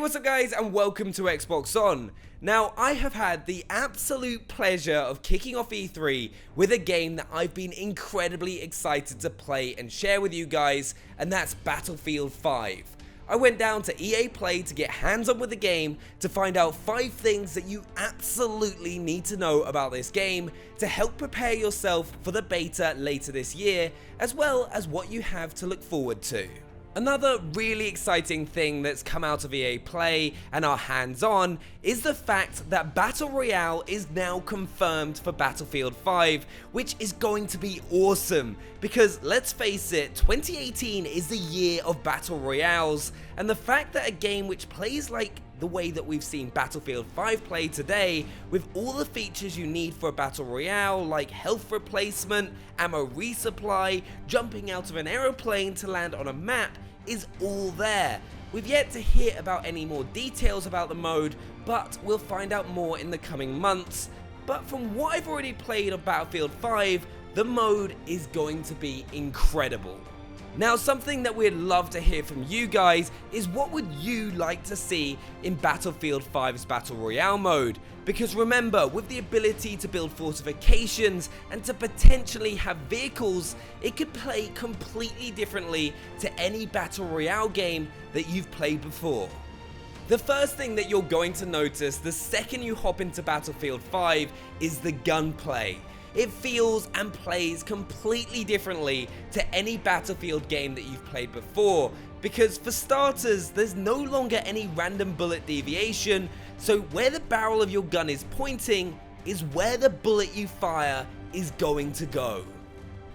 Hey, what's up guys, and welcome to Xbox On. Now, I have had the absolute pleasure of kicking off E3 with a game that I've been incredibly excited to play and share with you guys, and that's Battlefield 5. I went down to EA Play to get hands on with the game to find out 5 things that you absolutely need to know about this game to help prepare yourself for the beta later this year, as well as what you have to look forward to. Another really exciting thing that's come out of EA Play and our hands-on is the fact that Battle Royale is now confirmed for Battlefield 5, which is going to be awesome because let's face it, 2018 is the year of Battle Royales, and the fact that a game which plays like the way that we've seen Battlefield 5 play today, with all the features you need for a Battle Royale like health replacement, ammo resupply, jumping out of an aeroplane to land on a map, is all there. We've yet to hear about any more details about the mode, but we'll find out more in the coming months. But from what I've already played of Battlefield 5, the mode is going to be incredible. Now, something that we'd love to hear from you guys is what would you like to see in Battlefield 5's Battle Royale mode? Because remember, with the ability to build fortifications and to potentially have vehicles, it could play completely differently to any Battle Royale game that you've played before. The first thing that you're going to notice the second you hop into Battlefield 5 is the gunplay. It feels and plays completely differently to any Battlefield game that you've played before, because for starters, there's no longer any random bullet deviation, so where the barrel of your gun is pointing is where the bullet you fire is going to go.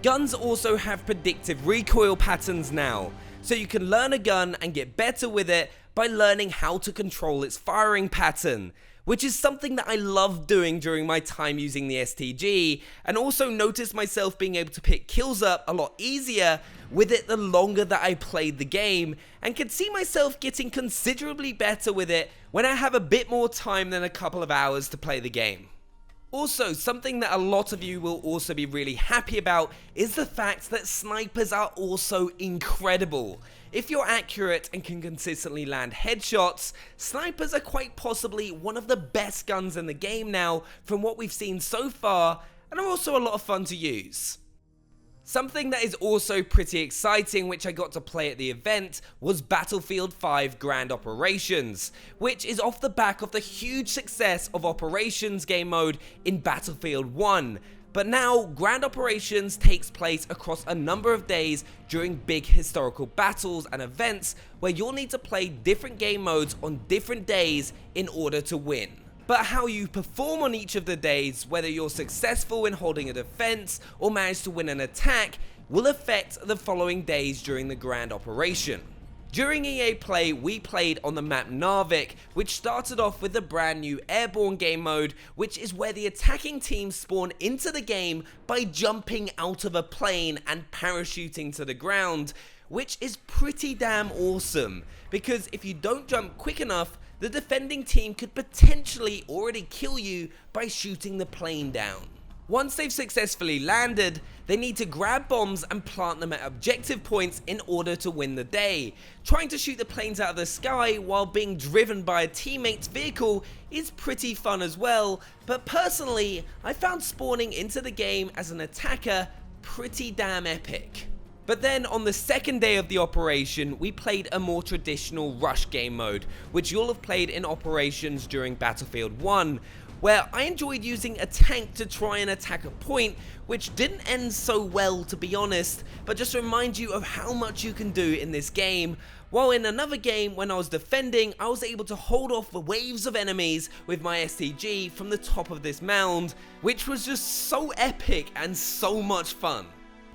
Guns also have predictive recoil patterns now, so you can learn a gun and get better with it by learning how to control its firing pattern, which is something that I loved doing during my time using the STG, and also noticed myself being able to pick kills up a lot easier with it the longer that I played the game, and could see myself getting considerably better with it when I have a bit more time than a couple of hours to play the game. Also, something that a lot of you will also be really happy about is the fact that snipers are also incredible. If you're accurate and can consistently land headshots, snipers are quite possibly one of the best guns in the game now from what we've seen so far, and are also a lot of fun to use. Something that is also pretty exciting, which I got to play at the event, was Battlefield 5 Grand Operations, which is off the back of the huge success of Operations game mode in Battlefield 1. But now, Grand Operations takes place across a number of days during big historical battles and events where you'll need to play different game modes on different days in order to win. But how you perform on each of the days, whether you're successful in holding a defense or manage to win an attack, will affect the following days during the Grand Operation. During EA Play, we played on the map Narvik, which started off with the brand new Airborne game mode, which is where the attacking teams spawn into the game by jumping out of a plane and parachuting to the ground, which is pretty damn awesome, because if you don't jump quick enough, the defending team could potentially already kill you by shooting the plane down. Once they've successfully landed, they need to grab bombs and plant them at objective points in order to win the day. Trying to shoot the planes out of the sky while being driven by a teammate's vehicle is pretty fun as well, but personally, I found spawning into the game as an attacker pretty damn epic. But then on the second day of the operation, we played a more traditional rush game mode, which you'll have played in Operations during Battlefield 1, where I enjoyed using a tank to try and attack a point, which didn't end so well to be honest, but just remind you of how much you can do in this game. While in another game, when I was defending, I was able to hold off the waves of enemies with my STG from the top of this mound, which was just so epic and so much fun.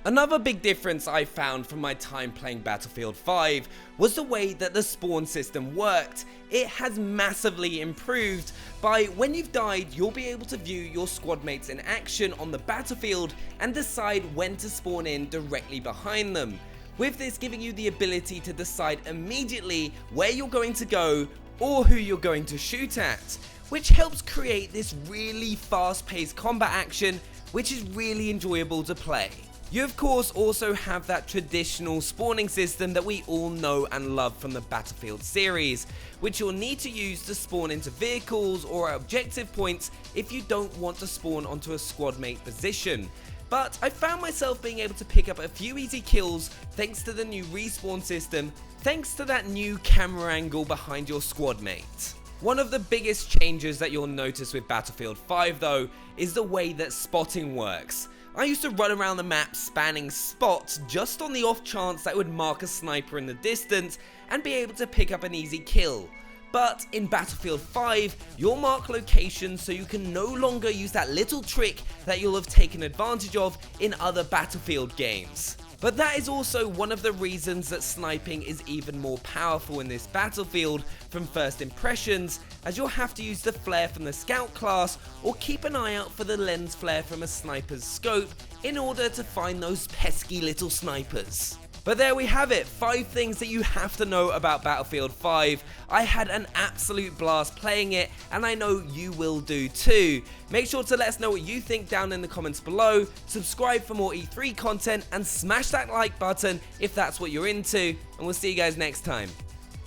Another big difference I found from my time playing Battlefield 5 was the way that the spawn system worked. It has massively improved by when you've died, you'll be able to view your squad mates in action on the battlefield and decide when to spawn in directly behind them. With this giving you the ability to decide immediately where you're going to go or who you're going to shoot at, which helps create this really fast-paced combat action, which is really enjoyable to play. You of course also have that traditional spawning system that we all know and love from the Battlefield series, which you'll need to use to spawn into vehicles or at objective points if you don't want to spawn onto a squad mate position. But I found myself being able to pick up a few easy kills thanks to the new respawn system, thanks to that new camera angle behind your squad mate. One of the biggest changes that you'll notice with Battlefield 5 though is the way that spotting works. I used to run around the map spanning spots just on the off chance that I would mark a sniper in the distance and be able to pick up an easy kill. But in Battlefield 5, you'll mark locations so you can no longer use that little trick that you'll have taken advantage of in other Battlefield games. But that is also one of the reasons that sniping is even more powerful in this Battlefield from first impressions, as you'll have to use the flare from the scout class or keep an eye out for the lens flare from a sniper's scope in order to find those pesky little snipers. But there we have it, 5 things that you have to know about Battlefield 5. I had an absolute blast playing it, and I know you will do too. Make sure to let us know what you think down in the comments below, subscribe for more E3 content, and smash that like button if that's what you're into, and we'll see you guys next time.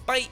Bye!